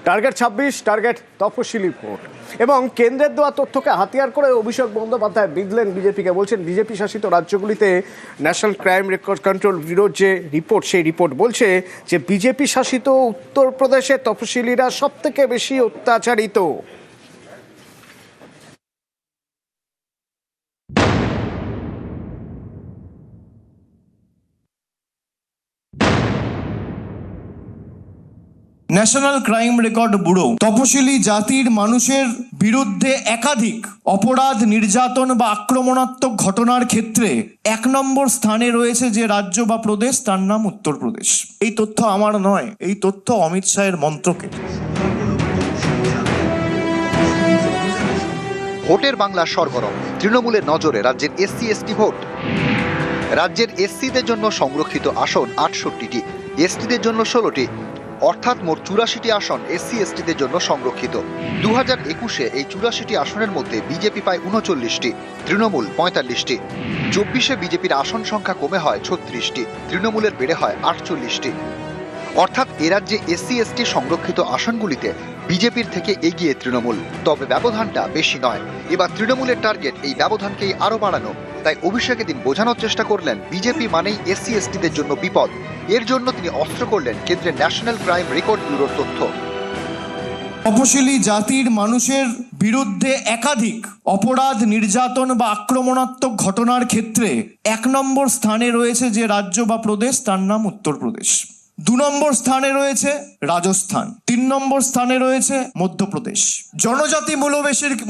Target 26, target তফসিলি vote এবং কেন্দ্রের দেওয়া তথ্যকে হাতিয়ার করে অভিষেক বন্দ্যোপাধ্যায় বিঁধলেন বিজেপিকে। বলছেন বিজেপি শাসিত রাজ্যগুলিতে ন্যাশনাল ক্রাইম রেকর্ড কন্ট্রোল ব্যুরোর যে রিপোর্ট, সেই রিপোর্ট বলছে যে বিজেপি শাসিত উত্তরপ্রদেশে তফসিলিরা সব থেকে বেশি অত্যাচারিত। ন্যাশনাল ক্রাইম রেকর্ড ব্যুরো তপশিলি জাতির মানুষের বিরুদ্ধে একাধিক অপরাধ, নির্যাতন বা আক্রমণাত্মক ঘটনার ক্ষেত্রে 1 নম্বর স্থানে রয়েছে যে রাজ্য বা প্রদেশ, তার নাম উত্তরপ্রদেশ। এই তথ্য আমার নয়, এই তথ্য অমিত শাহের মন্ত্রকের। ভোটের বাংলা সরগরম, তৃণমূলের নজরে রাজ্যের এসসি এসটি ভোট। রাজ্যের এসসিদের জন্য সংরক্ষিত আসন 68টি, এসটিদের জন্য 16টি, অর্থাৎ মোট 84টি আসন এসসি এসটিদের জন্য সংরক্ষিত। 2021-এ এই 84টি আসনের মধ্যে বিজেপি পায় 39টি, তৃণমূল 45টি। 24-এ বিজেপির আসন সংখ্যা কমে হয় 36টি, তৃণমূলের বেড়ে হয় 48টি। অর্থাৎ এ রাজ্যে এসসি এসটি সংরক্ষিত আসনগুলিতে বিজেপির থেকে এগিয়ে তৃণমূল। তবে ব্যবধানটা বেশি নয়। এবার তৃণমূলের টার্গেট এই ব্যবধানকেই আরো বাড়ানো। তাই অভিষেক দিন বোঝানোর চেষ্টা করলেন বিজেপি মানেই এসসি এসটিদের জন্য বিপদ। এর জন্য তিনি অস্ত্র করলেন কেন্দ্রের ন্যাশনাল ক্রাইম রেকর্ড ব্যুরোর তথ্য। তপশিলি জাতির মানুষের বিরুদ্ধে একাধিক অপরাধ, নির্যাতন বা আক্রমণাত্মক ঘটনার ক্ষেত্রে 1 নম্বর স্থানে রয়েছে যে রাজ্য বা প্রদেশ, তার নাম উত্তরপ্রদেশ। 2 নম্বর স্থানে রয়েছে রাজস্থান, 3 নম্বর স্থানে রয়েছে মধ্যপ্রদেশ। জনজাতি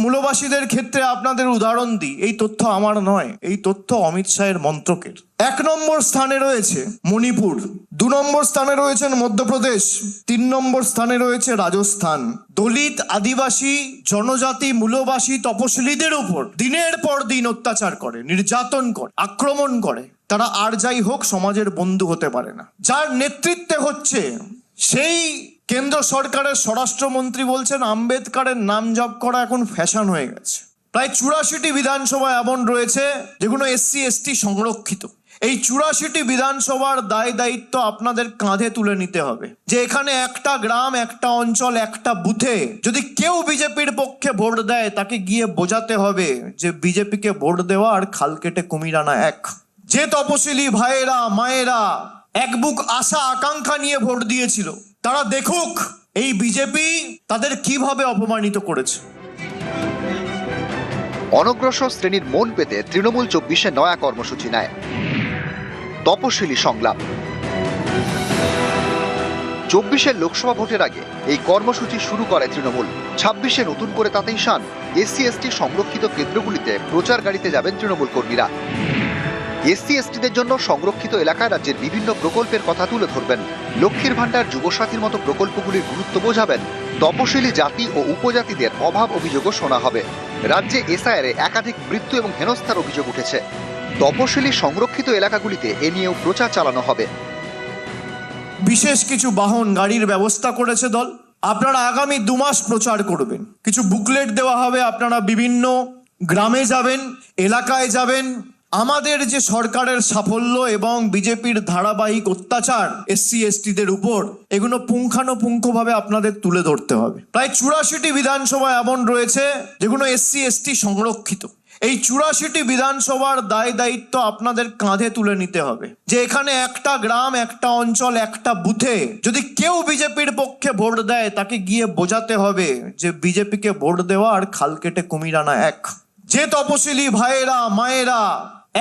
মূলবাসীদের ক্ষেত্রে আপনাদের উদাহরণ দিই, এই তথ্য আমার নয়, এই তথ্য অমিত শাহের মন্ত্রকের। 1 নম্বর স্থানে রয়েছে মণিপুর, 2 নম্বর স্থানে রয়েছেন মধ্যপ্রদেশ, 3 নম্বর স্থানে রয়েছে রাজস্থান। দলিত, আদিবাসী, জনজাতি, মূলবাসী, তপশিলীদের উপর দিনের পর দিন অত্যাচার করে, নির্যাতন করে, আক্রমণ করে। তারা আর যাই হোক সমাজের বন্ধু হতে পারে না। যার নেতৃত্বে হচ্ছে সেই কেন্দ্র সরকারের স্বরাষ্ট্রমন্ত্রী বলছেন আম্বেদকরের নাম জপ করা এখন ফ্যাশন হয়ে গেছে। প্রায় 84টি বিধানসভা এমন রয়েছে যেগুলো এসসি এসটি সংরক্ষিত। এই 84টি বিধানসভার দায় দায়িত্ব আপনাদের কাঁধে তুলে নিতে হবে যে এখানে একটা গ্রাম, একটা অঞ্চল, একটা বুথে যদি কেউ বিজেপির পক্ষে ভোট দেয় তাকে গিয়ে বোঝাতে হবে যে বিজেপিকে ভোট দেওয়া আর খাল কেটে কুমির আনা এক। যে তপশিলি ভাইয়েরা, মায়েরা এক বুক আশা আকাঙ্ক্ষা নিয়ে ভোট দিয়েছিল, তারা দেখুক এই বিজেপি তাদের কিভাবে অপমানিত করেছে। অনগ্রসর শ্রেণীর মন পেতে তৃণমূল 24-এ নয়া কর্মসূচি নেয়, তপশিলি সংলাপ। 24-এর লোকসভা ভোটের আগে এই কর্মসূচি শুরু করে তৃণমূল। 26-এ নতুন করে তাতেই শান, এসসি এসটি সংরক্ষিত কেন্দ্রগুলিতে প্রচার গাড়িতে যাবেন তৃণমূল কর্মীরা। এসসি এসটিদের জন্য সংরক্ষিত এলাকায় রাজ্যের বিভিন্ন প্রকল্পের কথা তুলে ধরবেন, লক্ষ্মীর ভাণ্ডার, যুবসাথীর মতো প্রকল্পগুলির গুরুত্ব বোঝাবেন। তপশিলি জাতি ও উপজাতিদের অভাব অভিযোগও শোনা হবে। রাজ্যে এসআইআরে একাধিক মৃত্যু এবং হেনস্থার অভিযোগ উঠেছে। তপশিলি সংরক্ষিত এলাকাগুলিতে এ নিয়েও প্রচার চালানো হবে। বিশেষ কিছু বাহন গাড়ির ব্যবস্থা করেছে দল। আপনারা আগামী 2 মাস প্রচার করবেন। কিছু বুকলেট দেওয়া হবে, আপনারা বিভিন্ন গ্রামে যাবেন, এলাকায় যাবেন। আমাদের যে সরকারের সাফল্য এবং বিজেপির ধারাবাহিক অত্যাচার এসসি এসটিদের উপর, এগুলো পুঙ্খানুপুঙ্খভাবে আপনাদের তুলে ধরতে হবে। প্রায় 84টি বিধানসভা এমন রয়েছে যেগুলো এসসি এসটি সংরক্ষিত। এই 84টি বিধানসভার দায় দায়িত্ব আপনাদের কাঁধে তুলে নিতে হবে যে এখানে একটা গ্রাম, একটা অঞ্চল, একটা বুথে যদি কেউ বিজেপির পক্ষে ভোট দেয় তাকে গিয়ে বোঝাতে হবে যে বিজেপিকে ভোট দেওয়া আর খাল কেটে কুমির আনা এক। যে তপশিলি ভাইয়েরা, মায়েরা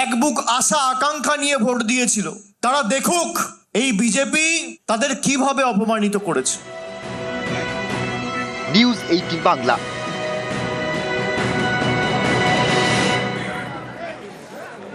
এক বুক আশা আকাঙ্ক্ষা নিয়ে ভোট দিয়েছিল, তারা দেখুক এই বিজেপি তাদের কিভাবে অপমানিত করেছে। নিউজ 18 বাংলা।